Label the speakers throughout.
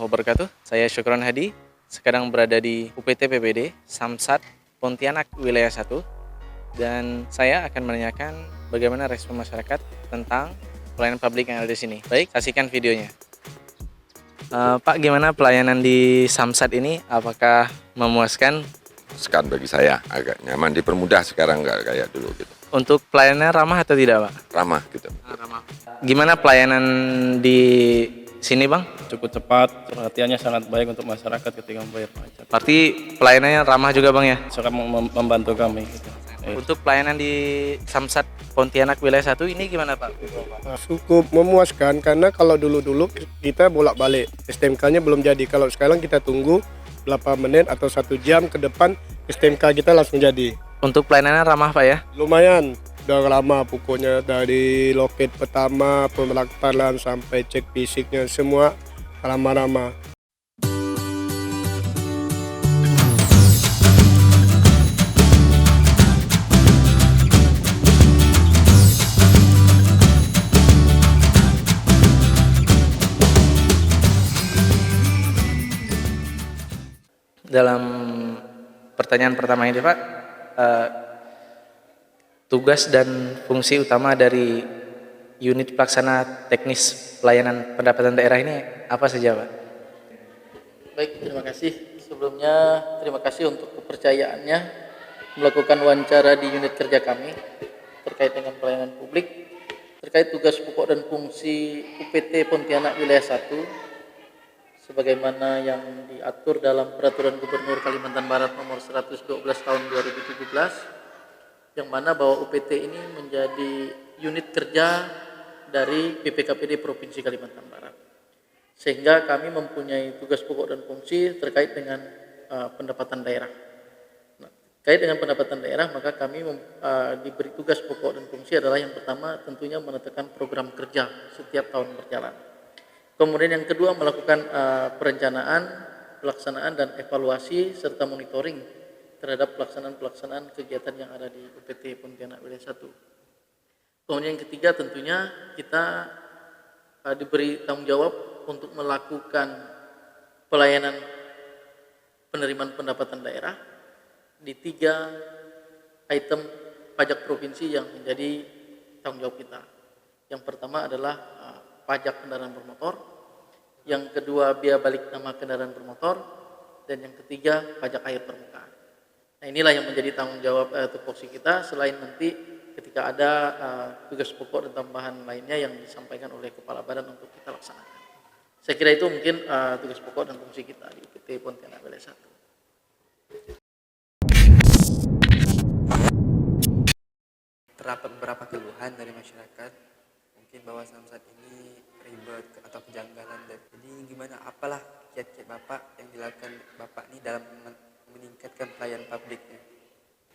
Speaker 1: wabarakatuh. Saya Syukron Hadi, sekarang berada di UPT PPD Samsat Pontianak Wilayah 1, dan saya akan menanyakan bagaimana respon masyarakat tentang pelayanan publik yang ada di sini. Baik, saksikan videonya. Pak, gimana pelayanan di Samsat ini? Apakah memuaskan?
Speaker 2: Sekarang bagi saya agak nyaman, dipermudah sekarang, nggak kayak dulu gitu.
Speaker 1: Untuk pelayanan ramah atau tidak, Pak?
Speaker 2: Ramah gitu.
Speaker 1: Ramah. Gimana pelayanan di sini, Bang?
Speaker 3: Cukup cepat, perhatiannya sangat baik untuk masyarakat ketika membayar pajak.
Speaker 1: Berarti pelayanannya ramah juga, Bang, ya?
Speaker 3: Sangat membantu kami. Gitu.
Speaker 1: Untuk pelayanan di Samsat Pontianak Wilayah 1 ini gimana, Pak?
Speaker 4: Cukup memuaskan, karena kalau dulu-dulu kita bolak-balik, STMK-nya belum jadi. Kalau sekarang kita tunggu berapa menit atau 1 jam ke depan, STMK kita langsung jadi.
Speaker 1: Untuk pelayanannya ramah, Pak, ya?
Speaker 4: Lumayan, udah lama pokoknya, dari loket pertama, pendaftaran sampai cek fisiknya, semua ramah-ramah.
Speaker 1: Dalam pertanyaan pertama ini, Pak, tugas dan fungsi utama dari unit pelaksana teknis pelayanan pendapatan daerah ini apa saja, Pak?
Speaker 5: Baik, terima kasih. Sebelumnya terima kasih untuk kepercayaannya melakukan wawancara di unit kerja kami terkait dengan pelayanan publik, terkait tugas pokok dan fungsi UPT Pontianak Wilayah 1 sebagaimana yang diatur dalam Peraturan Gubernur Kalimantan Barat nomor 112 tahun 2017, yang mana bahwa UPT ini menjadi unit kerja dari PPKPD Provinsi Kalimantan Barat. Sehingga kami mempunyai tugas pokok dan fungsi terkait dengan pendapatan daerah. Nah, terkait dengan pendapatan daerah, maka kami diberi tugas pokok dan fungsi adalah yang pertama tentunya menetapkan program kerja setiap tahun berjalan. Kemudian yang kedua melakukan perencanaan, pelaksanaan dan evaluasi serta monitoring terhadap pelaksanaan kegiatan yang ada di UPT Pontianak Wilayah 1. Kemudian yang ketiga tentunya kita diberi tanggung jawab untuk melakukan pelayanan penerimaan pendapatan daerah di 3 item pajak provinsi yang menjadi tanggung jawab kita. Yang pertama adalah pajak kendaraan bermotor, yang kedua biaya balik nama kendaraan bermotor, dan yang ketiga pajak air permukaan. Nah, inilah yang menjadi tanggung jawab tupoksi kita, selain nanti ketika ada tugas pokok dan tambahan lainnya yang disampaikan oleh Kepala Badan untuk kita laksanakan. Saya kira itu mungkin tugas pokok dan fungsi kita di UPT Pontianak Wilayah 1.
Speaker 6: Terdapat beberapa keluhan dari masyarakat mungkin bahwa Samsat ini ribet atau kejanggalan. Jadi gimana, apalah kiat-kiat Bapak yang dilakukan Bapak ini dalam meningkatkan pelayanan publiknya?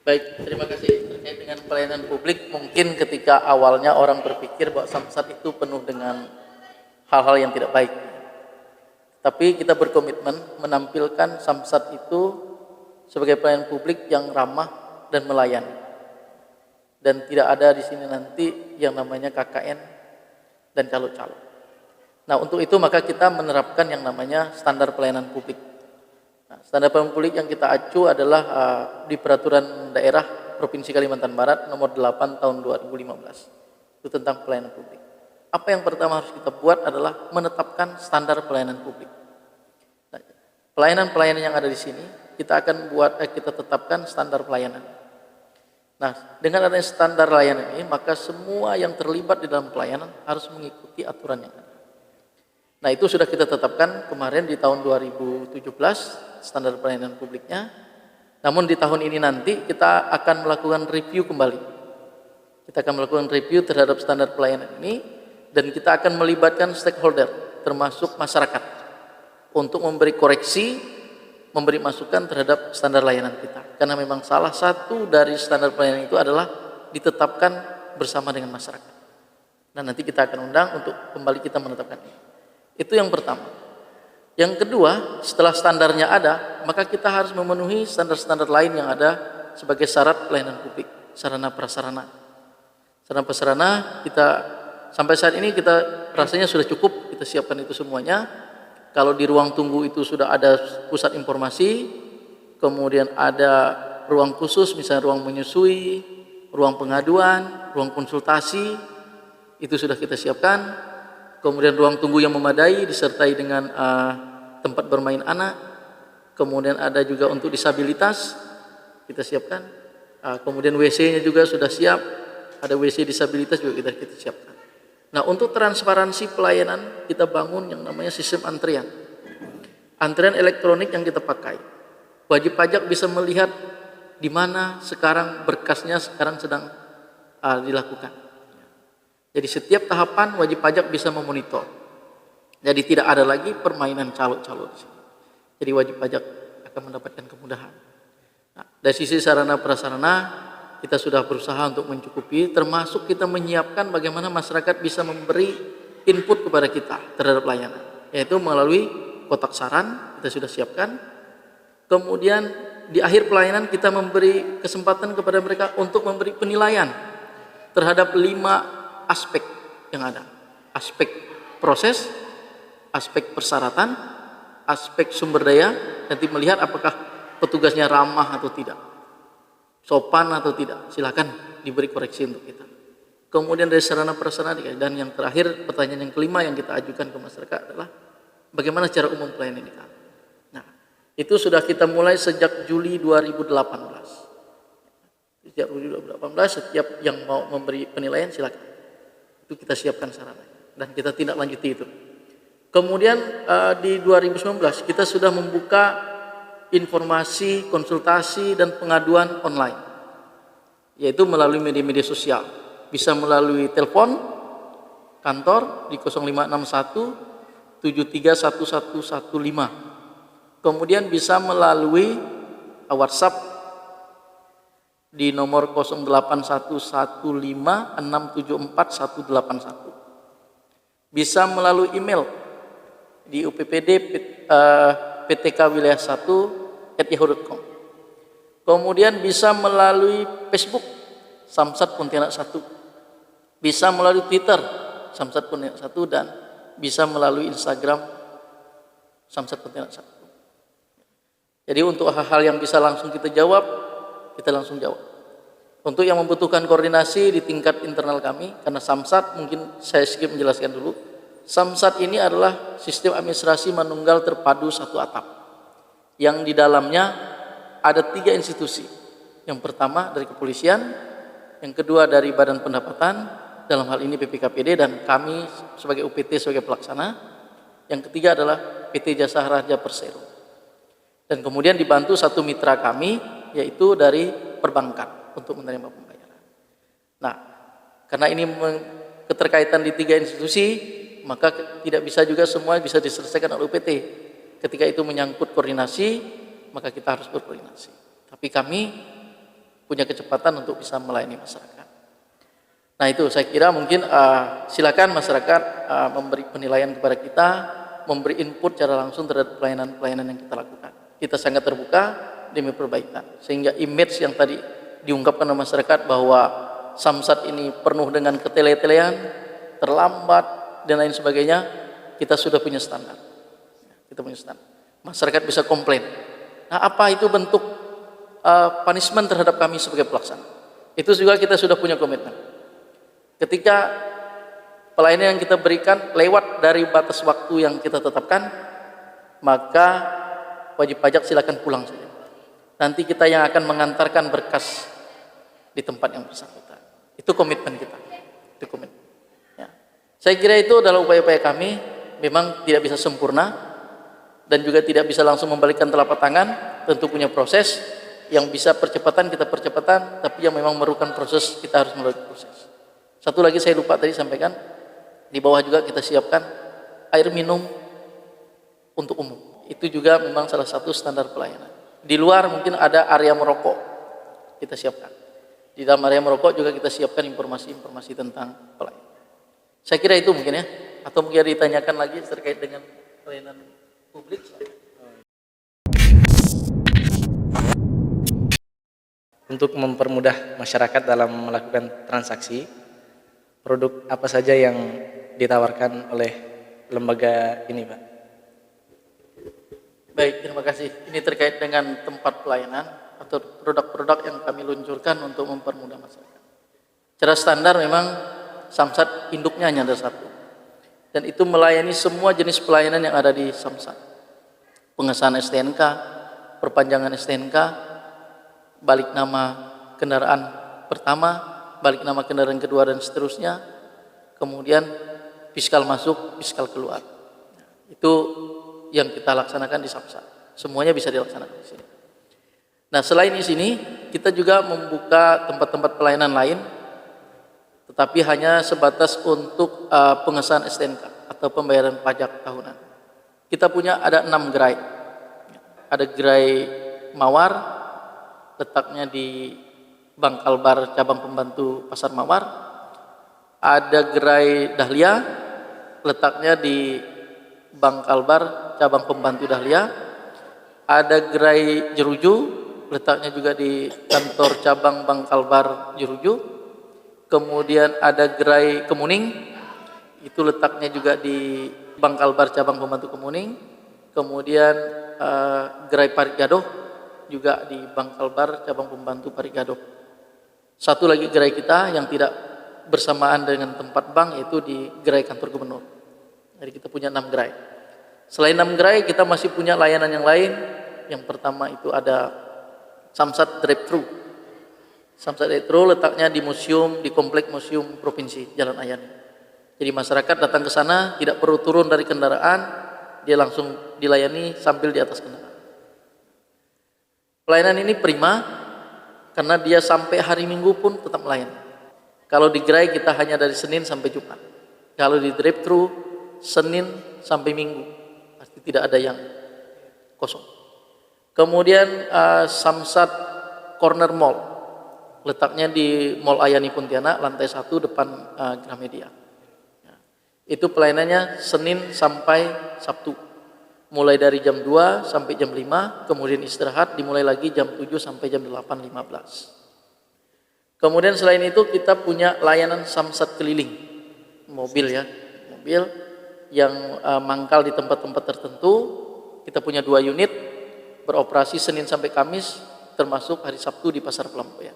Speaker 5: Baik, terima kasih. Terkait dengan pelayanan publik, mungkin ketika awalnya orang berpikir bahwa Samsat itu penuh dengan hal-hal yang tidak baik. Tapi kita berkomitmen menampilkan Samsat itu sebagai pelayanan publik yang ramah dan melayani. Dan tidak ada di sini nanti yang namanya KKN dan calo-calo. Nah, untuk itu maka kita menerapkan yang namanya standar pelayanan publik. Nah, standar pelayanan publik yang kita acu adalah di Peraturan Daerah Provinsi Kalimantan Barat nomor 8 tahun 2015. Itu tentang pelayanan publik. Apa yang pertama harus kita buat adalah menetapkan standar pelayanan publik. Nah, pelayanan-pelayanan yang ada di sini kita akan kita tetapkan standar pelayanan. Nah, dengan adanya standar layanan ini, maka semua yang terlibat di dalam pelayanan harus mengikuti aturan yang ada. Nah, itu sudah kita tetapkan kemarin di tahun 2017, standar pelayanan publiknya. Namun di tahun ini nanti kita akan melakukan review kembali. Kita akan melakukan review terhadap standar pelayanan ini, dan kita akan melibatkan stakeholder, termasuk masyarakat, untuk memberi koreksi, memberi masukan terhadap standar layanan kita. Karena memang salah satu dari standar pelayanan itu adalah ditetapkan bersama dengan masyarakat. Dan nanti kita akan undang untuk kembali kita menetapkan ini. Itu yang pertama. Yang kedua, setelah standarnya ada, maka kita harus memenuhi standar-standar lain yang ada sebagai syarat pelayanan publik, sarana prasarana. Sarana prasarana kita sampai saat ini kita rasanya sudah cukup, kita siapkan itu semuanya. Kalau di ruang tunggu itu sudah ada pusat informasi, kemudian ada ruang khusus, misalnya ruang menyusui, ruang pengaduan, ruang konsultasi, itu sudah kita siapkan. Kemudian ruang tunggu yang memadai disertai dengan tempat bermain anak. Kemudian ada juga untuk disabilitas, kita siapkan. Kemudian WC-nya juga sudah siap, ada WC disabilitas juga kita siapkan. Nah, untuk transparansi pelayanan kita bangun yang namanya sistem antrian. Antrian elektronik yang kita pakai. Wajib pajak bisa melihat di mana sekarang berkasnya sekarang sedang dilakukan. Jadi setiap tahapan wajib pajak bisa memonitor. Jadi tidak ada lagi permainan calo-calo di sini. Jadi wajib pajak akan mendapatkan kemudahan. Nah, dari sisi sarana prasarana kita sudah berusaha untuk mencukupi, termasuk kita menyiapkan bagaimana masyarakat bisa memberi input kepada kita terhadap layanan, yaitu melalui kotak saran kita sudah siapkan. Kemudian di akhir pelayanan kita memberi kesempatan kepada mereka untuk memberi penilaian terhadap 5 aspek yang ada. Aspek proses, aspek persyaratan, aspek sumber daya, nanti melihat apakah petugasnya ramah atau tidak, sopan atau tidak, silakan diberi koreksi untuk kita. Kemudian dari sarana prasarana, dan yang terakhir pertanyaan yang kelima yang kita ajukan ke masyarakat adalah bagaimana secara umum pelayanan kita. Nah, itu sudah kita mulai sejak Juli 2018. Sejak Juli 2018 setiap yang mau memberi penilaian silakan. Itu kita siapkan sarananya dan kita tindak lanjuti itu. Kemudian di 2019 kita sudah membuka informasi, konsultasi, dan pengaduan online, yaitu melalui media-media sosial. Bisa melalui telepon kantor di 0561 731115. Kemudian bisa melalui WhatsApp di nomor 08115674 181. Bisa melalui email di UPPD PTK Wilayah 1@yahoo.com. Kemudian bisa melalui Facebook Samsat Pontianak 1, bisa melalui Twitter Samsat Pontianak 1, dan bisa melalui Instagram Samsat Pontianak 1. Jadi untuk hal-hal yang bisa langsung kita jawab, kita langsung jawab. Untuk yang membutuhkan koordinasi di tingkat internal kami, karena Samsat mungkin saya sedikit menjelaskan dulu. Samsat ini adalah sistem administrasi manunggal terpadu satu atap, yang di dalamnya ada 3 institusi. Yang pertama dari kepolisian, yang kedua dari Badan Pendapatan, dalam hal ini BPKPD, dan kami sebagai UPT sebagai pelaksana. Yang ketiga adalah PT Jasa Raja Persero. Dan kemudian dibantu satu mitra kami, yaitu dari perbankan untuk menerima pembayaran. Nah, karena ini keterkaitan di 3 institusi, maka tidak bisa juga semua bisa diselesaikan oleh UPT. Ketika itu menyangkut koordinasi, maka kita harus berkoordinasi. Tapi kami punya kecepatan untuk bisa melayani masyarakat. Nah, itu saya kira mungkin silakan masyarakat memberi penilaian kepada kita, memberi input secara langsung terhadap pelayanan-pelayanan yang kita lakukan. Kita sangat terbuka demi perbaikan, sehingga image yang tadi diungkapkan oleh masyarakat bahwa Samsat ini penuh dengan ketele-telean, terlambat, dan lain sebagainya, kita sudah punya standar. Kita punya standar. Masyarakat bisa komplain. Nah, apa itu bentuk punishment terhadap kami sebagai pelaksana? Itu juga kita sudah punya komitmen. Ketika pelayanan yang kita berikan lewat dari batas waktu yang kita tetapkan, maka wajib pajak silakan pulang saja. Nanti kita yang akan mengantarkan berkas di tempat yang bersangkutan. Itu komitmen kita. Itu komitmen. Saya kira itu adalah upaya-upaya kami. Memang tidak bisa sempurna dan juga tidak bisa langsung membalikkan telapak tangan. Tentu punya proses yang bisa percepatan, kita percepatan, tapi yang memang memerlukan proses, kita harus melalui proses. Satu lagi saya lupa tadi sampaikan, di bawah juga kita siapkan air minum untuk umum. Itu juga memang salah satu standar pelayanan. Di luar mungkin ada area merokok, kita siapkan. Di dalam area merokok juga kita siapkan informasi-informasi tentang pelayanan. Saya kira itu mungkin ya, atau mungkin ditanyakan lagi terkait dengan pelayanan publik.
Speaker 1: Untuk mempermudah masyarakat dalam melakukan transaksi, produk apa saja yang ditawarkan oleh lembaga ini, Pak?
Speaker 5: Baik, terima kasih. Ini terkait dengan tempat pelayanan atau produk-produk yang kami luncurkan untuk mempermudah masyarakat. Secara standar memang Samsat induknya hanya ada satu. Dan itu melayani semua jenis pelayanan yang ada di Samsat. Pengesahan STNK, perpanjangan STNK, balik nama kendaraan pertama, balik nama kendaraan kedua dan seterusnya. Kemudian fiskal masuk, fiskal keluar. Itu yang kita laksanakan di Samsat. Semuanya bisa dilaksanakan di sini. Nah, selain di sini, kita juga membuka tempat-tempat pelayanan lain, tetapi hanya sebatas untuk pengesahan STNK atau pembayaran pajak tahunan. Kita punya ada 6 gerai. Ada gerai Mawar, letaknya di Bangkalbar cabang pembantu Pasar Mawar. Ada gerai Dahlia, letaknya di Bangkalbar cabang pembantu Dahlia. Ada gerai Jeruju, letaknya juga di kantor cabang Bangkalbar Jeruju. Kemudian ada gerai Kemuning, itu letaknya juga di Bangkalbar cabang pembantu Kemuning. Kemudian gerai Parigado juga di Bangkalbar cabang pembantu Parigado. Satu lagi gerai kita yang tidak bersamaan dengan tempat bank, yaitu di gerai kantor gubernur. Jadi kita punya 6 gerai. Selain 6 gerai, kita masih punya layanan yang lain. Yang pertama itu ada Samsat Drive-Thru. Samsat Drive-Thru letaknya di museum, di komplek museum provinsi Jalan Ayani. Jadi masyarakat datang ke sana tidak perlu turun dari kendaraan, dia langsung dilayani sambil di atas kendaraan. Pelayanan ini prima karena dia sampai hari Minggu pun tetap melayani. Kalau di gerai kita hanya dari Senin sampai Jumat. Kalau di drive-thru Senin sampai Minggu, pasti tidak ada yang kosong. Kemudian Samsat Corner Mall, letaknya di Mall Ayani Pontianak, lantai 1 depan Gramedia. Itu pelayanannya Senin sampai Sabtu, mulai dari jam 2 sampai jam 5, kemudian istirahat dimulai lagi jam 7 sampai jam 8.15. Kemudian selain itu kita punya layanan Samsat keliling, mobil ya, mobil yang mangkal di tempat-tempat tertentu. Kita punya 2 unit, beroperasi Senin sampai Kamis, termasuk hari Sabtu di Pasar Pelampoyan.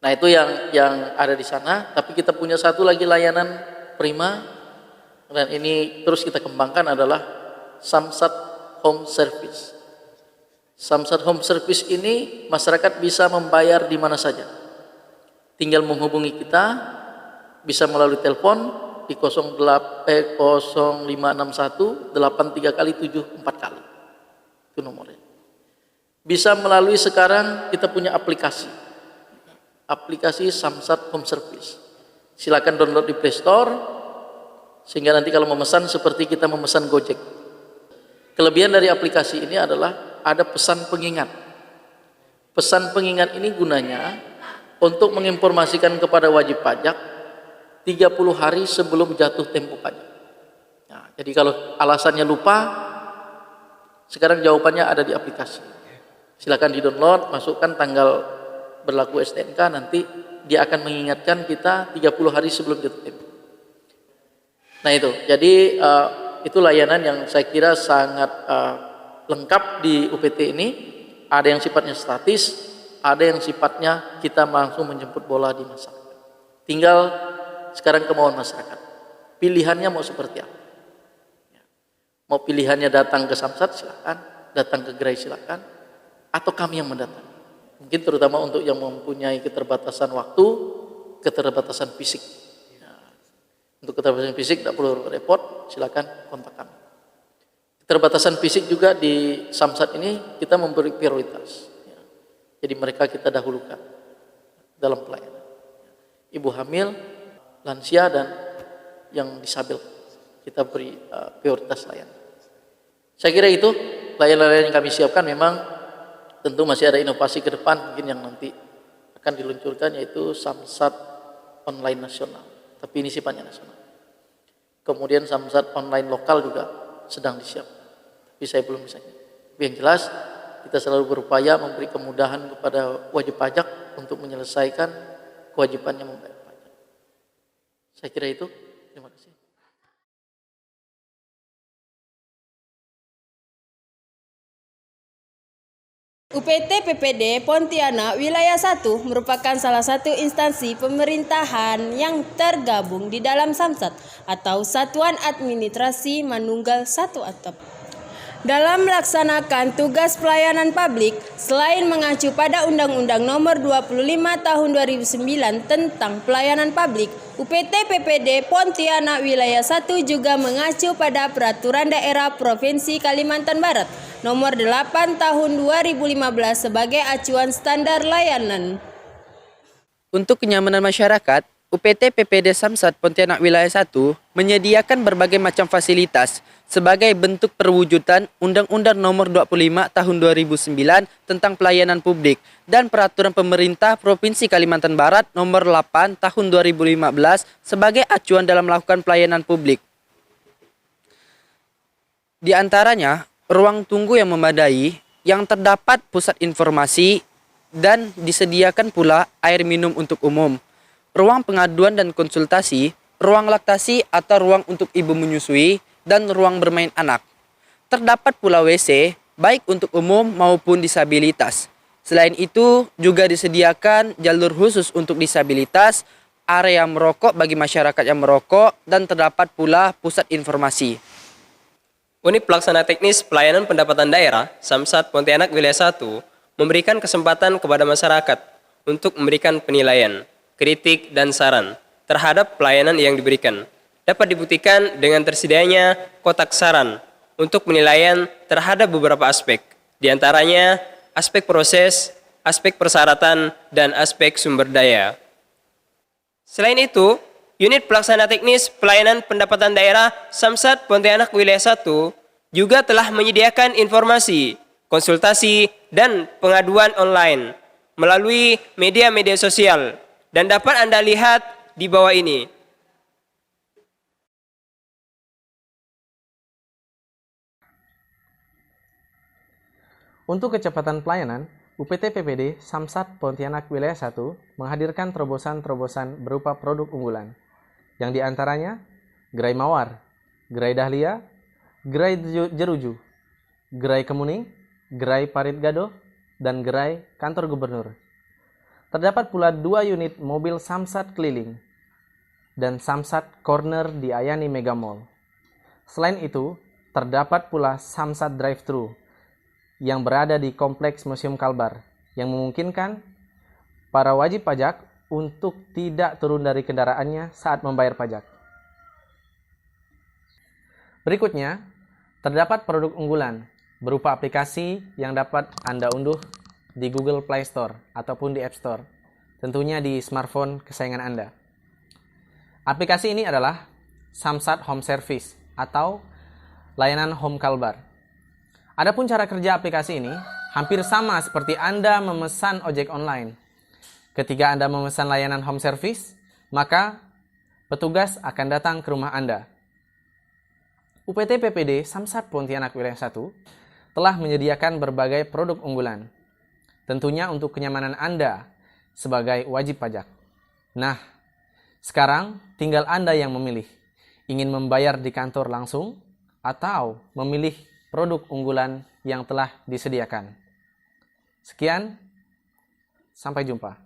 Speaker 5: Nah itu yang ada di sana. Tapi kita punya satu lagi layanan prima, dan ini terus kita kembangkan adalah Samsat Home Service. Samsat Home Service ini masyarakat bisa membayar di mana saja. Tinggal menghubungi kita, bisa melalui telepon di 0561 83 kali 74 kali. Itu nomornya. Bisa melalui sekarang kita punya aplikasi. Aplikasi Samsat Home Service. Silakan download di Play Store sehingga nanti kalau memesan seperti kita memesan Gojek. Kelebihan dari aplikasi ini adalah ada pesan pengingat. Pesan pengingat ini gunanya untuk menginformasikan kepada wajib pajak 30 hari sebelum jatuh tempo pajak. Nah, jadi kalau alasannya lupa, sekarang jawabannya ada di aplikasi. Silakan di-download, masukkan tanggal berlaku STNK, nanti dia akan mengingatkan kita 30 hari sebelum jatuh tempo. Nah itu, jadi itu layanan yang saya kira sangat lengkap di UPT ini. Ada yang sifatnya statis, ada yang sifatnya kita langsung menjemput bola di masyarakat. Tinggal sekarang kemauan masyarakat. Pilihannya mau seperti apa? Mau pilihannya datang ke Samsat, silakan. Datang ke gerai, silakan. Atau kami yang mendatangi. Mungkin terutama untuk yang mempunyai keterbatasan waktu, keterbatasan fisik. Untuk keterbatasan fisik tidak perlu repot, silakan kontak kami. Keterbatasan fisik juga di Samsat ini kita memberi prioritas. Jadi mereka kita dahulukan dalam pelayanan. Ibu hamil, lansia, dan yang disabel kita beri prioritas layanan. Saya kira itu layanan yang kami siapkan. Memang tentu masih ada inovasi ke depan mungkin yang nanti akan diluncurkan, yaitu Samsat online nasional. Tapi ini sifatnya nasional. Kemudian Samsat online lokal juga sedang disiapkan. Tapi saya belum bisa. Tapi yang jelas kita selalu berupaya memberi kemudahan kepada wajib pajak untuk menyelesaikan kewajibannya membayar pajak. Saya kira itu. Terima kasih.
Speaker 7: UPT PPD Pontianak Wilayah 1 merupakan salah satu instansi pemerintahan yang tergabung di dalam Samsat atau Satuan Administrasi Manunggal Satu Atap. Dalam melaksanakan tugas pelayanan publik, selain mengacu pada Undang-Undang Nomor 25 Tahun 2009 tentang Pelayanan Publik, UPT PPD Pontianak Wilayah 1 juga mengacu pada Peraturan Daerah Provinsi Kalimantan Barat Nomor 8 Tahun 2015 sebagai acuan standar layanan.
Speaker 8: Untuk kenyamanan masyarakat, UPT PPD Samsat Pontianak Wilayah 1 menyediakan berbagai macam fasilitas sebagai bentuk perwujudan Undang-Undang Nomor 25 Tahun 2009 tentang Pelayanan Publik dan Peraturan Pemerintah Provinsi Kalimantan Barat Nomor 8 Tahun 2015 sebagai acuan dalam melakukan pelayanan publik. Di antaranya, ruang tunggu yang memadai, yang terdapat pusat informasi, dan disediakan pula air minum untuk umum, ruang pengaduan dan konsultasi, ruang laktasi atau ruang untuk ibu menyusui, dan ruang bermain anak. Terdapat pula WC, baik untuk umum maupun disabilitas. Selain itu, juga disediakan jalur khusus untuk disabilitas, area merokok bagi masyarakat yang merokok, dan terdapat pula pusat informasi.
Speaker 9: Unit Pelaksana Teknis Pelayanan Pendapatan Daerah, Samsat Pontianak Wilayah 1, memberikan kesempatan kepada masyarakat untuk memberikan penilaian, kritik, dan saran terhadap pelayanan yang diberikan. Dapat dibuktikan dengan tersedianya kotak saran untuk penilaian terhadap beberapa aspek, di antaranya aspek proses, aspek persyaratan, dan aspek sumber daya. Selain itu, Unit Pelaksana Teknis Pelayanan Pendapatan Daerah Samsat Pontianak Wilayah 1 juga telah menyediakan informasi, konsultasi, dan pengaduan online melalui media-media sosial, dan dapat Anda lihat di bawah ini.
Speaker 1: Untuk kecepatan pelayanan, UPT PPD Samsat Pontianak Wilayah 1 menghadirkan terobosan-terobosan berupa produk unggulan, yang diantaranya gerai mawar, gerai dahlia, gerai jeruju, gerai kemuning, gerai parit gado, dan gerai kantor gubernur. Terdapat pula 2 unit mobil Samsat keliling dan Samsat corner di Ayani Mega Mall. Selain itu, terdapat pula Samsat drive-thru yang berada di Kompleks Museum Kalbar, yang memungkinkan para wajib pajak untuk tidak turun dari kendaraannya saat membayar pajak. Berikutnya, terdapat produk unggulan berupa aplikasi yang dapat Anda unduh di Google Play Store ataupun di App Store, tentunya di smartphone kesayangan Anda. Aplikasi ini adalah Samsat Home Service atau layanan Home Kalbar. Adapun cara kerja aplikasi ini hampir sama seperti Anda memesan ojek online. Ketika Anda memesan layanan home service, maka petugas akan datang ke rumah Anda. UPT PPD Samsat Pontianak Wilayah 1 telah menyediakan berbagai produk unggulan, tentunya untuk kenyamanan Anda sebagai wajib pajak. Nah, sekarang tinggal Anda yang memilih, ingin membayar di kantor langsung atau memilih produk unggulan yang telah disediakan. Sekian, sampai jumpa.